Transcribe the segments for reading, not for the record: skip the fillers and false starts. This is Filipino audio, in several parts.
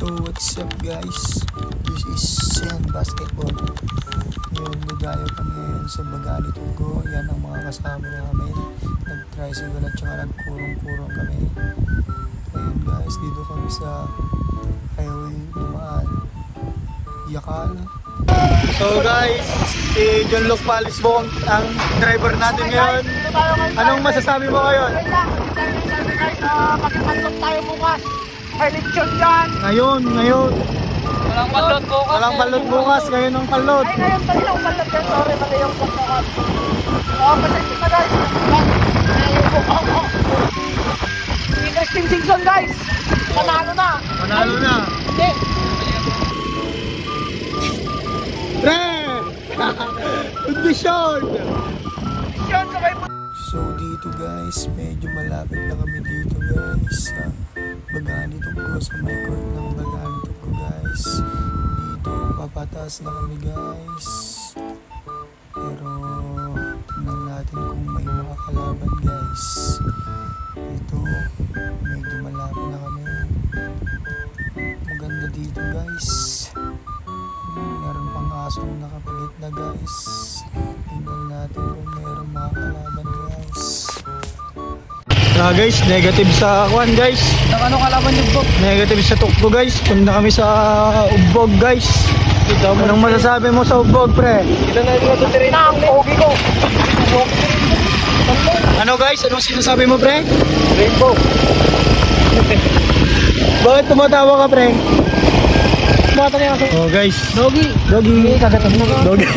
So what's up guys, this is Sen Basketball. Yun, nagayo kami ngayon sa Bagani Tugo. Yan ang mga kasama namin. Nag-tricycle at saka nagkurong-kurong kami. Ayun guys, dito kami sa highway dumaan Yakal. So guys, si John Luke Palisbong ang driver natin ngayon. Anong masasabi mo ngayon? Magkakantok tayo bukas. May lechon dyan. Ngayon. Walang palot bukas. Walang palot bukas, ngayon ang palot. Ay, ngayon pala yung palot yan. Sorry, mali yung pagkakas. Pasensya na guys. Interesting season guys. Panalo na. Panalo na. Hindi. Pre! Kondisyon! Yun, sabay po. So dito guys, medyo malapit na kami dito guys sa Bagani Tugo, sa may court ng Bagani Tugo guys. Dito papatas na kami guys. Pero tingnan natin kung may mga kalaban guys. Dito medyo malapit na kami. Maganda dito guys. Meron pang asong nakapalit na guys. Tingnan natin kung meron mga kalaban guys. Guys, negative sa kwan guys. Ano kalaban yung book? Negative sa tukbo guys. Punta kami sa Ubbog guys. Anong masasabi mo sa Ubbog pre? Ito na yung natuturin na ang pogi ko. Ano guys? Anong sinasabi mo pre? Rainbow. Bakit tumatawa ka pre? Bata na yung aso. Oh guys. Doggy. Doggy. Kagatan mo. Doggy.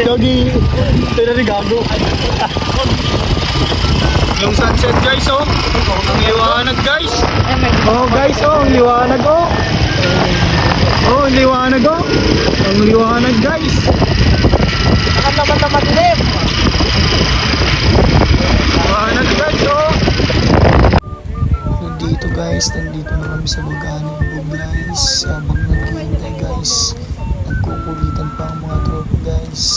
Doggy. Ito na rin gago. Yung sunset guys oh. Ang liwanag guys. Oh guys oh. Ang liwanag oh. Oh ang liwanag oh. Ang liwanag guys. Akan naman na madilim. Liwanag guys oh. Nandito guys. Nandito na kami sa Bagani Tugo guys. Habang naghihintay guys. Nagkukulitan pa ang mga tropa guys.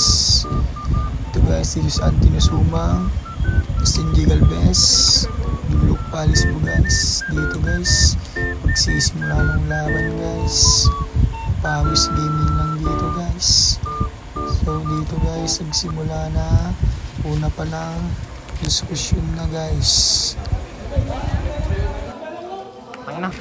Ito guys. Dito sa Antino Sumang. Stingy Galvez, Luke Palisbong guys. Dito guys, magsisimula ng laban guys. Pawis gaming lang dito guys. So dito guys, nagsimula na. Una pa lang diskusyon na guys. Ay na.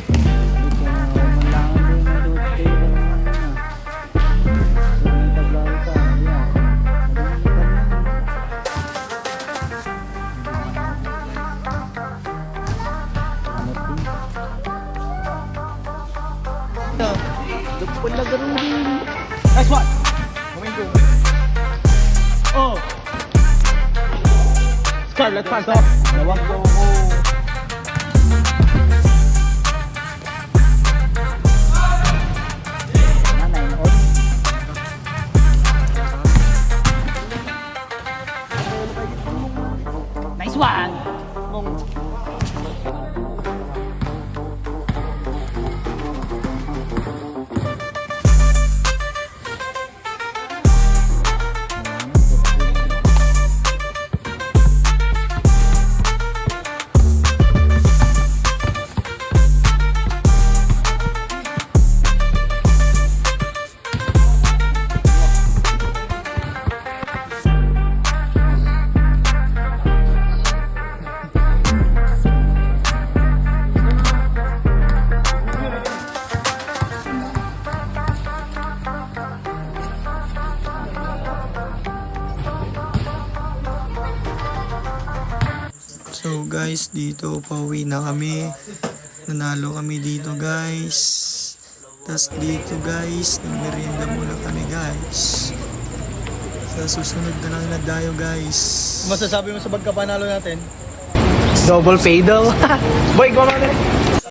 Nice one. Domingo. Oh. Scarlet pass off. Dawang go. Nice one. So guys, dito pauwi na kami. Nanalo kami dito guys. Tapos dito guys, nagmerienda muna kami guys. Sa susunod na lang na dayo guys. Masasabi mo sa pagkapanalo natin? Double fatal. Boy, gumamit.